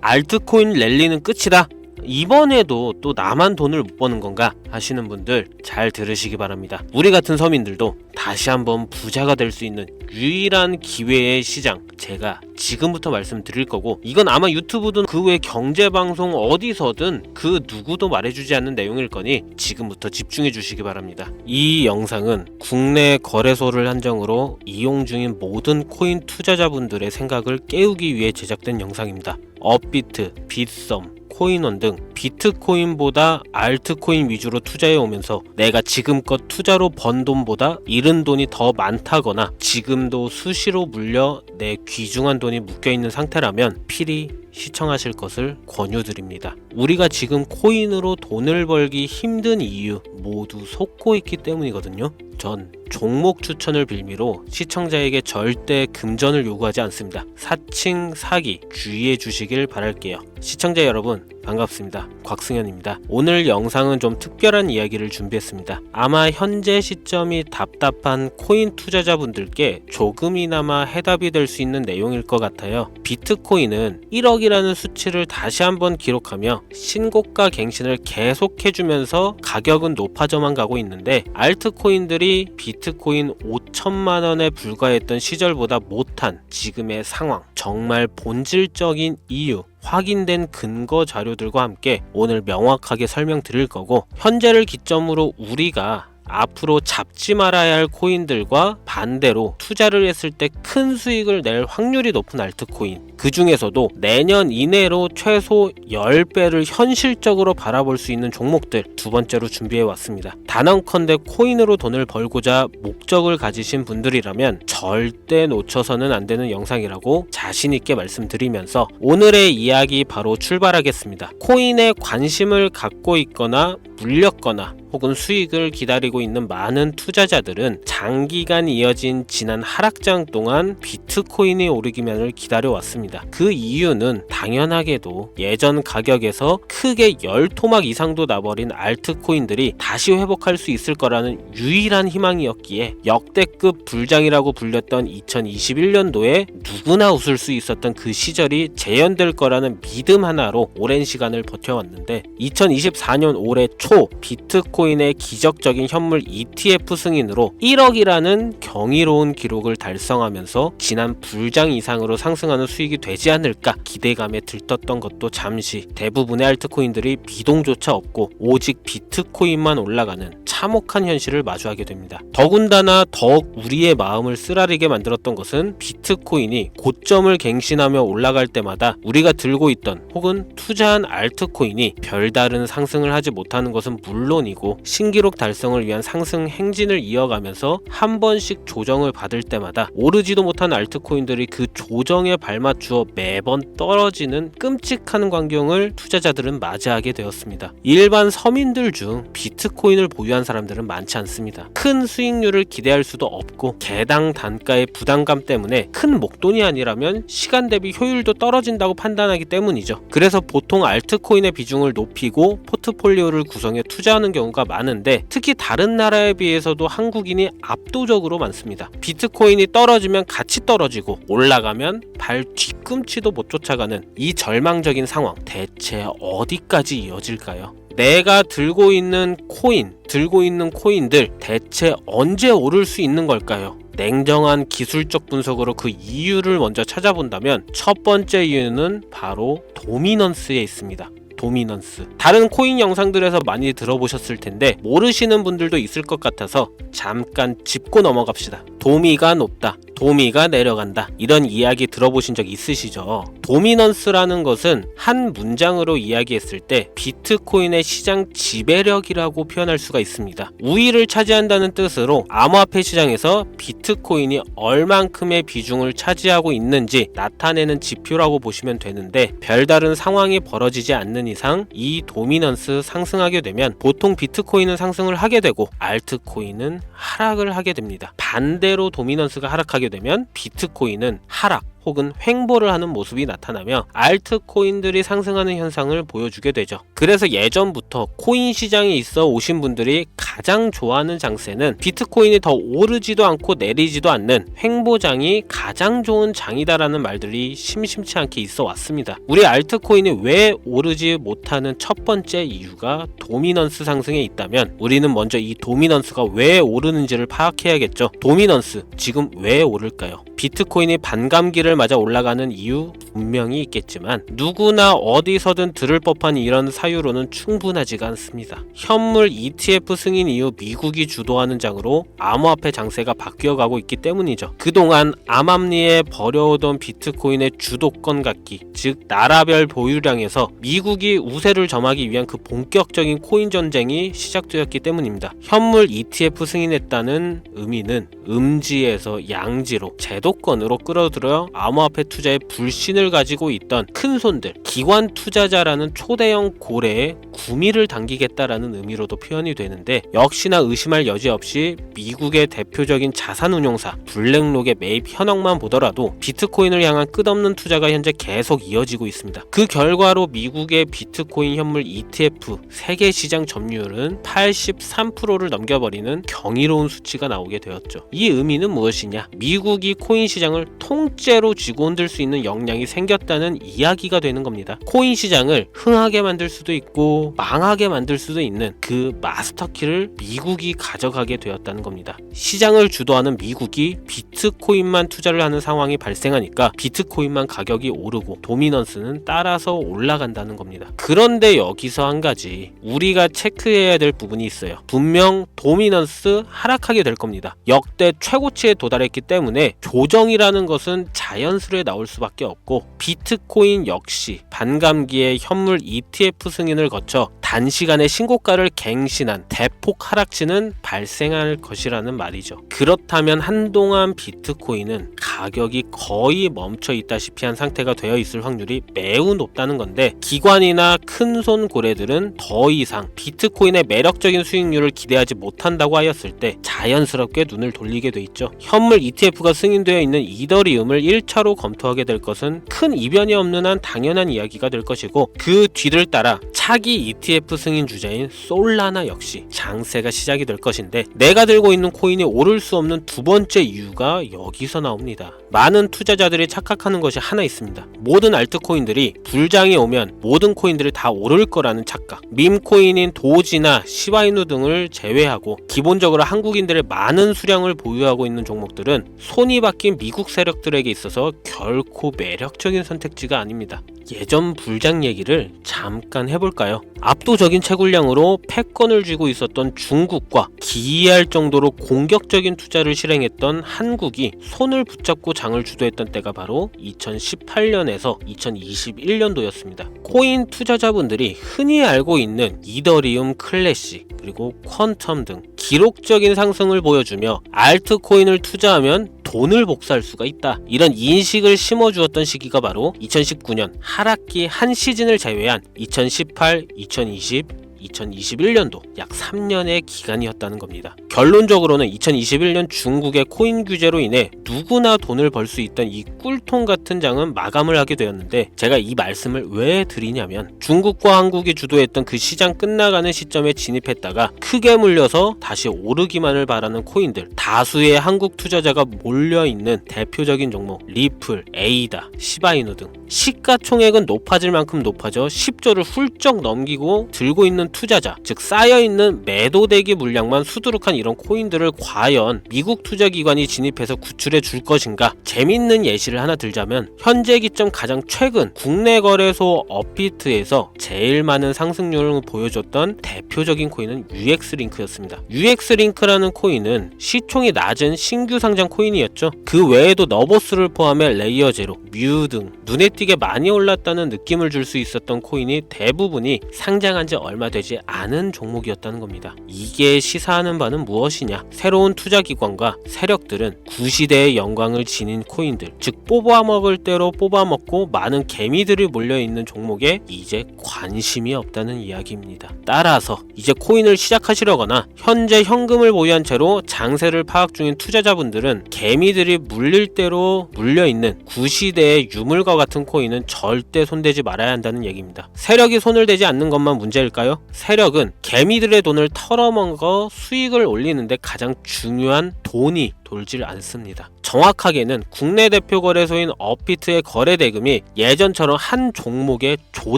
알트코인 랠리는 끝이다. 이번에도 또 나만 돈을 못 버는 건가 하시는 분들 잘 들으시기 바랍니다. 우리 같은 서민들도 다시 한번 부자가 될 수 있는 유일한 기회의 시장, 제가 지금부터 말씀드릴 거고, 이건 아마 유튜브든 그 외 경제방송 어디서든 그 누구도 말해주지 않는 내용일 거니 지금부터 집중해 주시기 바랍니다. 이 영상은 국내 거래소를 한정으로 이용 중인 모든 코인 투자자분들의 생각을 깨우기 위해 제작된 영상입니다. 업비트, 빗썸, 코인원 등 비트코인보다 알트코인 위주로 투자해 오면서 내가 지금껏 투자로 번 돈보다 잃은 돈이 더 많다거나 지금도 수시로 물려 내 귀중한 돈이 묶여있는 상태라면 필히 시청하실 것을 권유드립니다. 우리가 지금 코인으로 돈을 벌기 힘든 이유 모두 속고 있기 때문이거든요. 전 종목 추천을 빌미로 시청자에게 절대 금전을 요구하지 않습니다. 사칭, 사기 주의해 주시길 바랄게요. 시청자 여러분 반갑습니다. 곽승현입니다. 오늘 영상은 좀 특별한 이야기를 준비했습니다. 아마 현재 시점이 답답한 코인 투자자분들께 조금이나마 해답이 될 수 있는 내용일 것 같아요. 비트코인은 1억이라는 수치를 다시 한번 기록하며 신고가 갱신을 계속해주면서 가격은 높아져만 가고 있는데, 알트코인들이 비트코인 5천만원에 불과했던 시절보다 못한 지금의 상황, 정말 본질적인 이유, 확인된 근거 자료들과 함께 오늘 명확하게 설명드릴 거고, 현재를 기점으로 우리가 앞으로 잡지 말아야 할 코인들과 반대로 투자를 했을 때 큰 수익을 낼 확률이 높은 알트코인, 그 중에서도 내년 이내로 최소 10배를 현실적으로 바라볼 수 있는 종목들 두 번째로 준비해 왔습니다. 단언컨대 코인으로 돈을 벌고자 목적을 가지신 분들이라면 절대 놓쳐서는 안 되는 영상이라고 자신 있게 말씀드리면서 오늘의 이야기 바로 출발하겠습니다. 코인에 관심을 갖고 있거나 물렸거나 혹은 수익을 기다리고 있는 많은 투자자들은 장기간 이어진 지난 하락장 동안 비트코인이 오르기만을 기다려왔습니다. 그 이유는 당연하게도 예전 가격에서 크게 10토막 이상도 나버린 알트코인들이 다시 회복할 수 있을 거라는 유일한 희망이었기에 역대급 불장이라고 불렸던 2021년도에 누구나 웃을 수 있었던 그 시절이 재현될 거라는 믿음 하나로 오랜 시간을 버텨왔는데, 2024년 올해 초 비트코인의 기적적인 현물 ETF 승인으로 1억이라는 경이로운 기록을 달성하면서 지난 불장 이상으로 상승하는 수익이 되지 않을까 기대감에 들떴던 것도 잠시 대부분의 알트코인들이 미동조차 없고 오직 비트코인만 올라가는 참혹한 현실을 마주하게 됩니다. 더군다나 더욱 우리의 마음을 쓰라리게 만들었던 것은 비트코인이 고점을 갱신하며 올라갈 때마다 우리가 들고 있던 혹은 투자한 알트코인이 별다른 상승을 하지 못하는 것은 물론이고, 신기록 달성을 위한 상승 행진을 이어가면서 한 번씩 조정을 받을 때마다 오르지도 못한 알트코인들이 그 조정에 발맞추어 매번 떨어지는 끔찍한 광경을 투자자들은 맞이하게 되었습니다. 일반 서민들 중 비트코인을 보유한 사람들은 많지 않습니다. 큰 수익률을 기대할 수도 없고 개당 단가의 부담감 때문에 큰 목돈이 아니라면 시간 대비 효율도 떨어진다고 판단하기 때문이죠. 그래서 보통 알트코인의 비중을 높이고 포트폴리오를 구성해 투자하는 경우가 많은데, 특히 다른 나라에 비해서도 한국인이 압도적으로 많습니다. 비트코인이 떨어지면 같이 떨어지고 올라가면 발 뒤꿈치도 못 쫓아가는 이 절망적인 상황, 대체 어디까지 이어질까요? 내가 들고 있는 코인들 대체 언제 오를 수 있는 걸까요? 냉정한 기술적 분석으로 그 이유를 먼저 찾아본다면 첫 번째 이유는 바로 도미넌스에 있습니다. 도미넌스. 다른 코인 영상들에서 많이 들어보셨을 텐데 모르시는 분들도 있을 것 같아서 잠깐 짚고 넘어갑시다. 도미가 높다, 도미가 내려간다, 이런 이야기 들어보신 적 있으시죠? 도미넌스라는 것은 한 문장으로 이야기했을 때 비트코인의 시장 지배력이라고 표현할 수가 있습니다. 우위를 차지한다는 뜻으로 암호화폐 시장에서 비트코인이 얼만큼의 비중을 차지하고 있는지 나타내는 지표라고 보시면 되는데, 별다른 상황이 벌어지지 않는 이상 이 도미넌스 상승하게 되면 보통 비트코인은 상승을 하게 되고 알트코인은 하락을 하게 됩니다. 반대로 도미넌스가 하락하게 되면 비트코인은 하락 혹은 횡보를 하는 모습이 나타나며 알트코인들이 상승하는 현상을 보여주게 되죠. 그래서 예전부터 코인 시장에 있어 오신 분들이 가장 좋아하는 장세는 비트코인이 더 오르지도 않고 내리지도 않는 횡보장이 가장 좋은 장이다라는 말들이 심심치 않게 있어 왔습니다. 우리 알트코인이 왜 오르지 못하는 첫 번째 이유가 도미넌스 상승에 있다면 우리는 먼저 이 도미넌스가 왜 오르는지를 파악해야겠죠. 도미넌스, 지금 왜 오를까요? 비트코인이 반감기를 맞아 올라가는 이유 분명히 있겠지만 누구나 어디서든 들을 법한 이런 사유로는 충분하지가 않습니다. 현물 ETF 승인 이후 미국이 주도하는 장으로 암호화폐 장세가 바뀌어가고 있기 때문이죠. 그동안 암암리에 버려오던 비트코인의 주도권 갖기, 즉 나라별 보유량에서 미국이 우세를 점하기 위한 그 본격적인 코인 전쟁이 시작되었기 때문입니다. 현물 ETF 승인했다는 의미는 음지에서 양지로 제도권으로 끌어들여 암호화폐 투자에 불신을 가지고 있던 큰손들, 기관 투자자라는 초대형 고래에 구미를 당기겠다라는 의미로도 표현이 되는데 역시나 의심할 여지 없이 미국의 대표적인 자산운용사 블랙록의 매입 현황만 보더라도 비트코인을 향한 끝없는 투자가 현재 계속 이어지고 있습니다. 그 결과로 미국의 비트코인 현물 ETF 세계 시장 점유율은 83%를 넘겨버리는 경이로운 수치가 나오게 되었죠. 이 의미는 무엇이냐? 미국이 코인 시장을 통째로 쥐고 흔들 수 있는 역량이 생겼다는 이야기가 되는 겁니다. 코인 시장을 흥하게 만들 수도 있고 망하게 만들 수도 있는 그 마스터키를 미국이 가져가게 되었다는 겁니다. 시장을 주도하는 미국이 비트코인만 투자를 하는 상황이 발생하니까 비트코인만 가격이 오르고 도미넌스는 따라서 올라간다는 겁니다. 그런데 여기서 한 가지 우리가 체크해야 될 부분이 있어요. 분명 도미넌스 하락하게 될 겁니다. 역대 최고치에 도달했기 때문에 조정이라는 것은 자연스레 나올 수밖에 없고 비트코인 역시 반감기에 현물 ETF 승인을 거쳐 단시간에 신고가를 갱신한 대폭 하락치는 발생할 것이라는 말이죠. 그렇다면 한동안 비트코인은 가격이 거의 멈춰 있다시피 한 상태가 되어 있을 확률이 매우 높다는 건데 기관이나 큰손 고래들은 더 이상 비트코인의 매력적인 수익률을 기대하지 못한다고 하였을 때 자연스럽게 눈을 돌리게 돼 있죠. 현물 ETF가 승인되어 있는 이더리움을 1차로 검토하게 될 것은 큰 이변이 없는 한 당연한 이야기가 될 것이고 그 뒤를 따라 차기 ETF 승인 주자인 솔라나 역시 장세가 시작이 될 것인데 내가 들고 있는 코인이 오를 수 없는 두 번째 이유가 여기서 나옵니다. 많은 투자자들이 착각하는 것이 하나 있습니다. 모든 알트코인들이 불장이 오면 모든 코인들이 다 오를 거라는 착각. 밈코인인 도지나 시바이누 등을 제외하고 기본적으로 한국인들의 많은 수량을 보유하고 있는 종목들은 손이 바뀐 미국 세력들에게 있어서 결코 매력적인 선택지가 아닙니다. 예전 불장 얘기를 잠깐 해볼까요? 압도적인 채굴량으로 패권을 쥐고 있었던 중국과 기이할 정도로 공격적인 투자를 실행했던 한국이 손을 붙잡고 장을 주도했던 때가 바로 2018년에서 2021년도였습니다. 코인 투자자분들이 흔히 알고 있는 이더리움 클래식 그리고 퀀텀 등 기록적인 상승을 보여주며 알트코인을 투자하면 돈을 복사할 수가 있다. 이런 인식을 심어주었던 시기가 바로 2019년 하락기 한 시즌을 제외한 2018, 2020, 2021년도 약 3년의 기간이었다는 겁니다. 결론적으로는 2021년 중국의 코인 규제로 인해 누구나 돈을 벌 수 있던 이 꿀통 같은 장은 마감을 하게 되었는데 제가 이 말씀을 왜 드리냐면 중국과 한국이 주도했던 그 시장 끝나가는 시점에 진입했다가 크게 물려서 다시 오르기만을 바라는 코인들 다수의 한국 투자자가 몰려있는 대표적인 종목 리플, 에이다, 시바이누 등 시가총액은 높아질 만큼 높아져 10조를 훌쩍 넘기고 들고 있는 투자자, 즉 쌓여있는 매도대기 물량만 수두룩한 이런 코인들을 과연 미국 투자기관이 진입해서 구출해 줄 것인가? 재밌는 예시를 하나 들자면 현재 기점 가장 최근 국내 거래소 업비트에서 제일 많은 상승률을 보여줬던 대표적인 코인은 UX링크였습니다. UX링크라는 코인은 시총이 낮은 신규 상장 코인이었죠. 그 외에도 너보스를 포함해 레이어제로, 뮤 등 눈에 띄게 많이 올랐다는 느낌을 줄 수 있었던 코인이 대부분이 상장한 지 얼마 되지 않은 종목이었다는 겁니다. 이게 시사하는 바는 무엇이냐? 새로운 투자 기관과 세력들은 구시대의 영광을 지닌 코인들, 즉 뽑아먹을 대로 뽑아먹고 많은 개미들이 몰려있는 종목에 이제 관심이 없다는 이야기입니다. 따라서 이제 코인을 시작하시려거나 현재 현금을 보유한 채로 장세를 파악 중인 투자자분들은 개미들이 물릴 대로 물려있는 구시대의 유물과 같은 코인은 절대 손대지 말아야 한다는 얘기입니다. 세력이 손을 대지 않는 것만 문제일까요? 세력은 개미들의 돈을 털어먹어 수익을 올리는데 가장 중요한 돈이 돌질 않습니다. 정확하게는 국내 대표 거래소인 업비트의 거래 대금이 예전처럼 한 종목에 조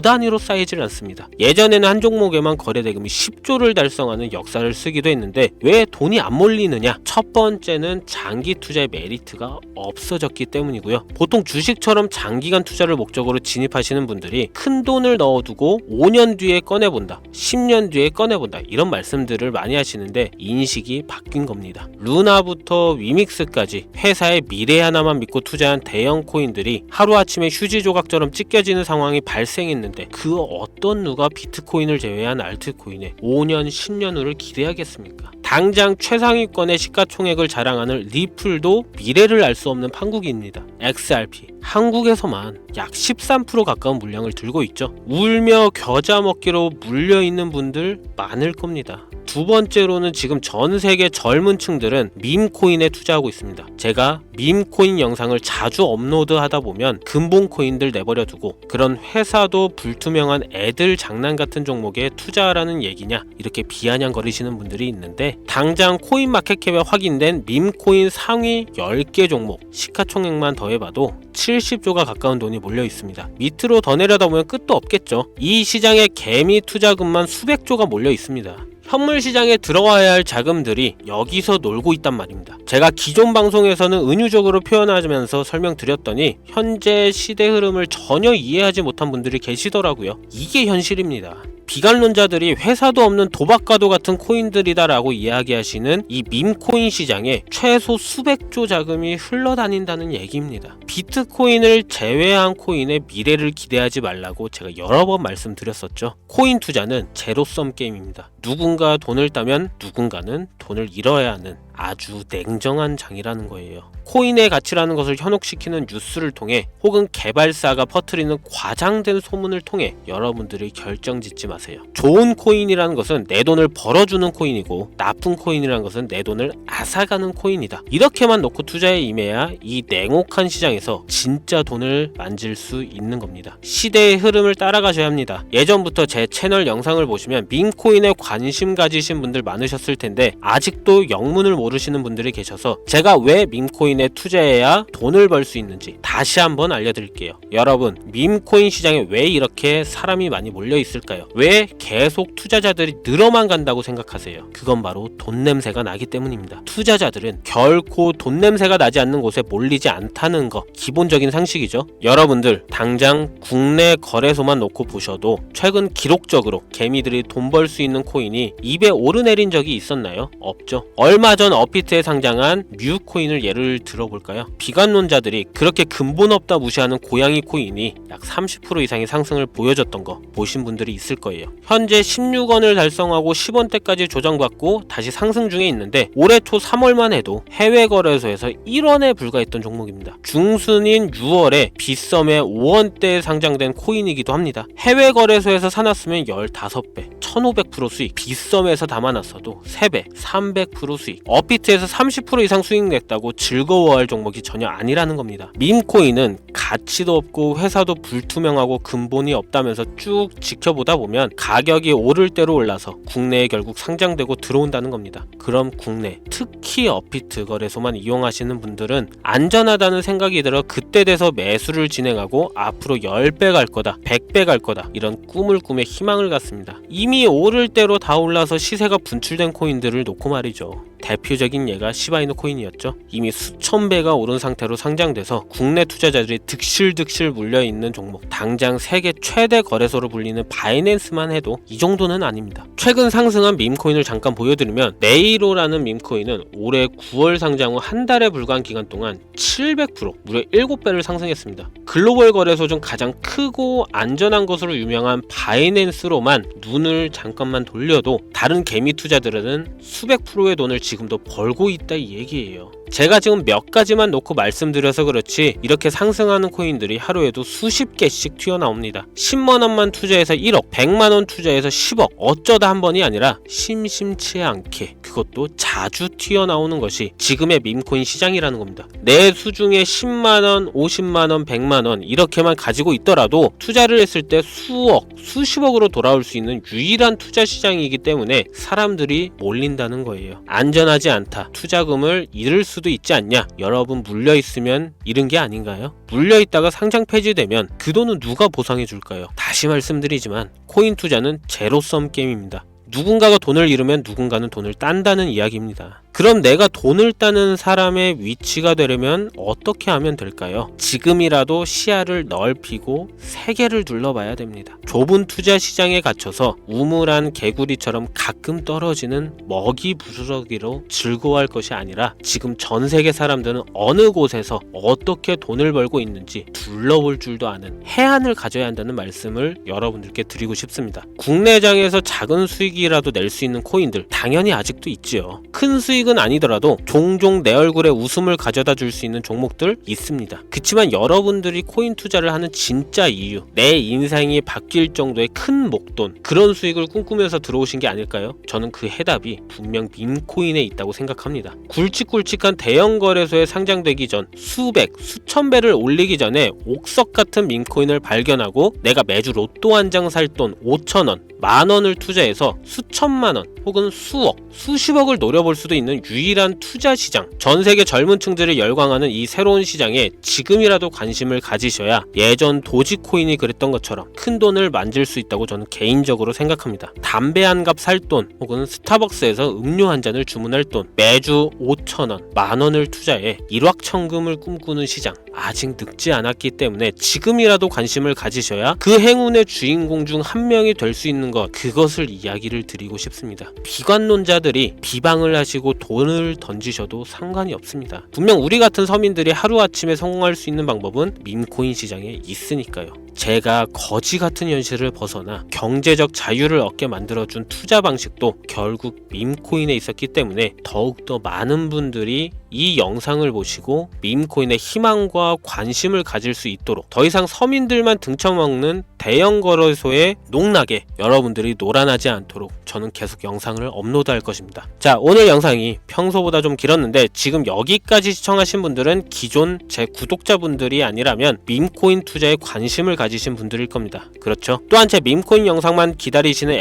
단위로 쌓이질 않습니다. 예전에는 한 종목에만 거래 대금이 10조를 달성하는 역사를 쓰기도 했는데 왜 돈이 안 몰리느냐? 첫 번째는 장기 투자의 메리트가 없어졌기 때문이고요. 보통 주식처럼 장기간 투자를 목적으로 진입하시는 분들이 큰 돈을 넣어두고 5년 뒤에 꺼내본다, 10년 뒤에 꺼내본다 이런 말씀들을 많이 하시는데 인식이 바뀐 겁니다. 루나부터 위믹스까지 회사의 미래 하나만 믿고 투자한 대형 코인들이 하루아침에 휴지 조각처럼 찢겨지는 상황이 발생했는데 그 어떤 누가 비트코인을 제외한 알트코인에 5년, 10년 후를 기대하겠습니까? 당장 최상위권의 시가총액을 자랑하는 리플도 미래를 알 수 없는 판국입니다. XRP 한국에서만 약 13% 가까운 물량을 들고 있죠. 울며 겨자 먹기로 물려있는 분들 많을 겁니다. 두 번째로는 지금 전 세계 젊은 층들은 밈코인에 투자하고 있습니다. 제가 밈코인 영상을 자주 업로드하다 보면 근본 코인들 내버려 두고 그런 회사도 불투명한 애들 장난 같은 종목에 투자하라는 얘기냐 이렇게 비아냥거리시는 분들이 있는데 당장 코인마켓캡에 확인된 밈코인 상위 10개 종목 시가총액만 더해봐도 70조가 가까운 돈이 몰려 있습니다. 밑으로 더 내려다보면 끝도 없겠죠. 이 시장에 개미 투자금만 수백조가 몰려 있습니다. 현물 시장에 들어와야 할 자금들이 여기서 놀고 있단 말입니다. 제가 기존 방송에서는 은유적으로 표현하면서 설명드렸더니 현재 시대 흐름을 전혀 이해하지 못한 분들이 계시더라고요. 이게 현실입니다. 비관론자들이 회사도 없는 도박과도 같은 코인들이다라고 이야기하시는 이 밈코인 시장에 최소 수백조 자금이 흘러다닌다는 얘기입니다. 비트코인을 제외한 코인의 미래를 기대하지 말라고 제가 여러 번 말씀드렸었죠. 코인 투자는 제로섬 게임입니다. 누군가 돈을 따면 누군가는 돈을 잃어야 하는 아주 냉정한 장이라는 거예요. 코인의 가치라는 것을 현혹시키는 뉴스를 통해 혹은 개발사가 퍼뜨리는 과장된 소문을 통해 여러분들이 결정짓지 마세요. 좋은 코인이라는 것은 내 돈을 벌어주는 코인이고 나쁜 코인이라는 것은 내 돈을 앗아가는 코인이다. 이렇게만 놓고 투자에 임해야 이 냉혹한 시장에서 진짜 돈을 만질 수 있는 겁니다. 시대의 흐름을 따라가셔야 합니다. 예전부터 제 채널 영상을 보시면 밈코인에 관심 가지신 분들 많으셨을 텐데 아직도 영문을 모르시는 분들이 계셔서 제가 왜 밈코인에 투자해야 돈을 벌 수 있는지 다시 한번 알려드릴게요. 여러분, 밈코인 시장에 왜 이렇게 사람이 많이 몰려 있을까요? 왜 계속 투자자들이 늘어만 간다고 생각하세요? 그건 바로 돈 냄새가 나기 때문입니다. 투자자들은 결코 돈 냄새가 나지 않는 곳에 몰리지 않다는 거 기본적인 상식이죠. 여러분들 당장 국내 거래소만 놓고 보셔도 최근 기록적으로 개미들이 돈 벌 수 있는 코인이 입에 오르내린 적이 있었나요? 없죠. 얼마 전 업비트에 상장한 뮤코인을 예를 들어볼까요? 비관론자들이 그렇게 근본 없다 무시하는 고양이 코인이 약 30% 이상의 상승을 보여줬던 거 보신 분들이 있을 거예요. 현재 16원을 달성하고 10원대까지 조정받고 다시 상승 중에 있는데 올해 초 3월만 해도 해외 거래소에서 1원에 불과했던 종목입니다. 중순인 6월에 빗썸에 5원대에 상장된 코인이기도 합니다. 해외 거래소에서 사놨으면 15배, 1500% 수익, 빗썸에서 담아놨어도 3배, 300% 수익, 업비트에서 30% 이상 수익 냈다고 즐거워할 종목이 전혀 아니라는 겁니다. 밈코인은 가치도 없고 회사도 불투명하고 근본이 없다면서 쭉 지켜보다 보면 가격이 오를 대로 올라서 국내에 결국 상장되고 들어온다는 겁니다. 그럼 국내, 특히 업비트 거래소만 이용하시는 분들은 안전하다는 생각이 들어 그때 돼서 매수를 진행하고 앞으로 10배 갈 거다, 100배 갈 거다 이런 꿈을 꾸며 희망을 갖습니다. 이미 오를 대로 다 올라서 시세가 분출된 코인들을 놓고 말이죠. 대표적인 예가 시바이누 코인이었죠. 이미 수천 배가 오른 상태로 상장돼서 국내 투자자들이 득실득실 물려있는 종목, 당장 세계 최대 거래소로 불리는 바이낸스만 해도 이 정도는 아닙니다. 최근 상승한 밈코인을 잠깐 보여드리면 네이로라는 밈코인은 올해 9월 상장 후 한 달에 불과한 기간 동안 700% 무려 7배를 상승했습니다. 글로벌 거래소 중 가장 크고 안전한 것으로 유명한 바이낸스로만 눈을 잠깐만 돌려도 다른 개미 투자들은 수백 프로의 돈을 지금도 벌고 있다 이 얘기예요. 제가 지금 몇 가지만 놓고 말씀드려서 그렇지 이렇게 상승하는 코인들이 하루에도 수십 개씩 튀어나옵니다. 10만원만 투자해서 1억, 100만원 투자해서 10억, 어쩌다 한 번이 아니라 심심치 않게, 그것도 자주 튀어나오는 것이 지금의 밈코인 시장이라는 겁니다. 내 수중에 10만원, 50만원, 100만원 이렇게만 가지고 있더라도 투자를 했을 때 수억, 수십억으로 돌아올 수 있는 유일한 투자 시장이기 때문에 사람들이 몰린다는 거예요. 안전하지 않다, 투자금을 잃을 수도 있지 않냐, 여러분 물려있으면 잃은 게 아닌가요? 물려있다가 상장 폐지되면 그 돈은 누가 보상해 줄까요? 다시 말씀드리지만 코인 투자는 제로섬 게임입니다. 누군가가 돈을 잃으면 누군가는 돈을 딴다는 이야기입니다. 그럼 내가 돈을 따는 사람의 위치가 되려면 어떻게 하면 될까요? 지금이라도 시야를 넓히고 세계를 둘러봐야 됩니다. 좁은 투자 시장에 갇혀서 우물안 개구리처럼 가끔 떨어지는 먹이 부스러기로 즐거워할 것이 아니라 지금 전 세계 사람들은 어느 곳에서 어떻게 돈을 벌고 있는지 둘러볼 줄도 아는 해안을 가져야 한다는 말씀을 여러분들께 드리고 싶습니다. 국내장에서 작은 수익이라도 낼 수 있는 코인들 당연히 아직도 있지요. 큰 수익은 아니더라도 종종 내 얼굴에 웃음을 가져다 줄 수 있는 종목들 있습니다. 그치만 여러분들이 코인 투자를 하는 진짜 이유, 내 인생이 바뀔 정도의 큰 목돈, 그런 수익을 꿈꾸면서 들어오신 게 아닐까요? 저는 그 해답이 분명 밈코인에 있다고 생각합니다. 굵직굵직한 대형 거래소에 상장되기 전 수백, 수천 배를 올리기 전에 옥석 같은 밈코인을 발견하고 내가 매주 로또 한 장 살 돈 5천원, 만원을 투자해서 수천만원 혹은 수억, 수십억을 노려볼 수도 있는 유일한 투자 시장, 전 세계 젊은 층들을 열광하는 이 새로운 시장에 지금이라도 관심을 가지셔야 예전 도지코인이 그랬던 것처럼 큰 돈을 만질 수 있다고 저는 개인적으로 생각합니다. 담배 한 갑 살 돈 혹은 스타벅스에서 음료 한 잔을 주문할 돈, 매주 5천원, 만원을 투자해 일확천금을 꿈꾸는 시장, 아직 늙지 않았기 때문에 지금이라도 관심을 가지셔야 그 행운의 주인공 중 한 명이 될 수 있는 것, 그것을 이야기를 드리고 싶습니다. 비관론자들이 비방을 하시고 돈을 던지셔도 상관이 없습니다. 분명 우리 같은 서민들이 하루아침에 성공할 수 있는 방법은 밈코인 시장에 있으니까요. 제가 거지 같은 현실을 벗어나 경제적 자유를 얻게 만들어준 투자 방식도 결국 밈코인에 있었기 때문에 더욱더 많은 분들이 이 영상을 보시고 밈코인에 희망과 관심을 가질 수 있도록 더 이상 서민들만 등쳐먹는 대형 거래소에 농락에 여러분들이 놀아나지 않도록 저는 계속 영상을 업로드할 것입니다. 자, 오늘 영상이 평소보다 좀 길었는데 지금 여기까지 시청하신 분들은 기존 제 구독자분들이 아니라면 밈코인 투자에 관심을 가지신 분들일 겁니다. 그렇죠? 또한 제 밈코인 영상만 기다리시는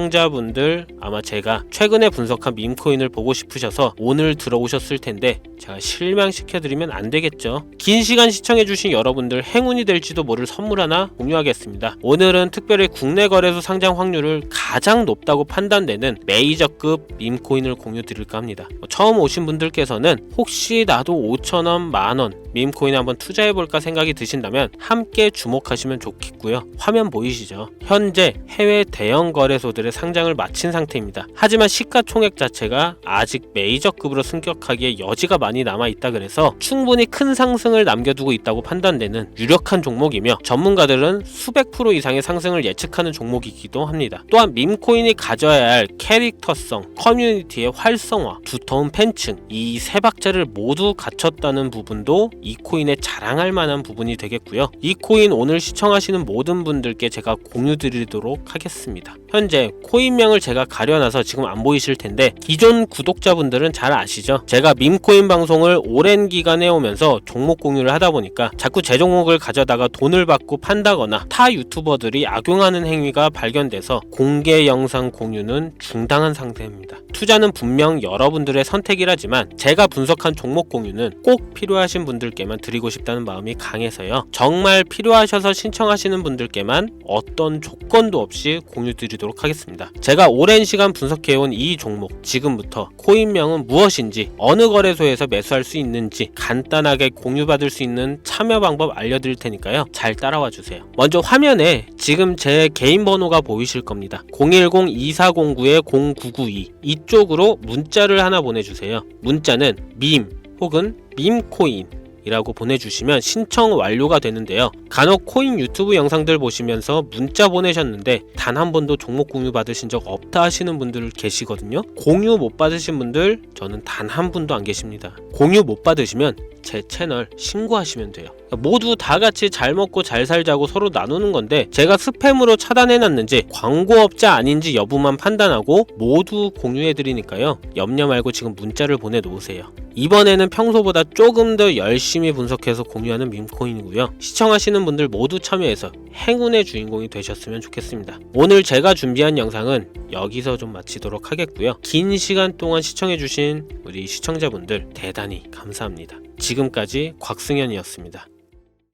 애청자분들, 아마 제가 최근에 분석한 밈코인을 보고 싶으셔서 오늘 들어오셨을 텐데 제가 실망시켜드리면 안 되겠죠. 긴 시간 시청해주신 여러분들 행운이 될지도 모를 선물 하나 공유하겠습니다. 오늘은 특별히 국내 거래소 상장 확률을 가장 높다고 판단되는 메이저급 밈코인을 공유드릴까 합니다. 처음 오신 분들께서는 혹시 나도 5천원, 만원 밈코인 한번 투자해볼까 생각이 드신다면 함께 주목하시면 좋겠고요. 화면 보이시죠? 현재 해외 대형 거래소들의 상장을 마친 상태입니다. 하지만 시가총액 자체가 아직 메이저급으로 승격하기에 여지가 많이 남아있다 그래서 충분히 큰 상승을 남겨두고 있다고 판단되는 유력한 종목이며 전문가들은 수백 프로 이상의 상승을 예측하는 종목이기도 합니다. 또한 밈코인이 가져야 할 캐릭터성, 커뮤니티의 활성화, 두터운 팬층, 이 세 박자를 모두 갖췄다는 부분도 이 코인에 자랑할 만한 부분이 되겠고요. 이 코인 오늘 시청하시는 모든 분들께 제가 공유 드리도록 하겠습니다. 현재 코인명을 제가 가려놔서 지금 안 보이실 텐데 기존 구독자분들은 잘 아시죠? 제가 밈코인 방송을 오랜 기간 해오면서 종목 공유를 하다 보니까 자꾸 제 종목을 가져다가 돈을 받고 판다거나 타 유튜버들이 악용하는 행위가 발견돼서 공개 영상 공유는 중단한 상태입니다. 투자는 분명 여러분들의 선택이라지만 제가 분석한 종목 공유는 꼭 필요하신 분들께만 드리고 싶다는 마음이 강해서요. 정말 필요하셔서 신청하시는 분들께만 어떤 조건도 없이 공유 드리도록 하겠습니다. 제가 오랜 시간 분석해온 이 종목, 지금부터 코인명은 무엇인지, 어느 거래소에서 매수할 수 있는지 간단하게 공유받을 수 있는 참여 방법 알려드릴 테니까요. 잘 따라와 주세요. 먼저 화면에 지금 제 개인 번호가 보이실 겁니다. 010-2409-0992 이쪽으로 문자를 하나 보내주세요. 문자는 밈 혹은 밈코인 이라고 보내주시면 신청 완료가 되는데요. 간혹 코인 유튜브 영상들 보시면서 문자 보내셨는데 단 한 번도 종목 공유 받으신 적 없다 하시는 분들 계시거든요. 공유 못 받으신 분들 저는 단 한 분도 안 계십니다. 공유 못 받으시면 제 채널 신고하시면 돼요. 모두 다 같이 잘 먹고 잘 살자고 서로 나누는 건데 제가 스팸으로 차단해놨는지 광고업자 아닌지 여부만 판단하고 모두 공유해드리니까요. 염려 말고 지금 문자를 보내놓으세요. 이번에는 평소보다 조금 더 열심히 분석해서 공유하는 밈코인이고요. 시청하시는 분들 모두 참여해서 행운의 주인공이 되셨으면 좋겠습니다. 오늘 제가 준비한 영상은 여기서 좀 마치도록 하겠고요. 긴 시간 동안 시청해주신 우리 시청자분들 대단히 감사합니다. 지금까지 곽승현이었습니다.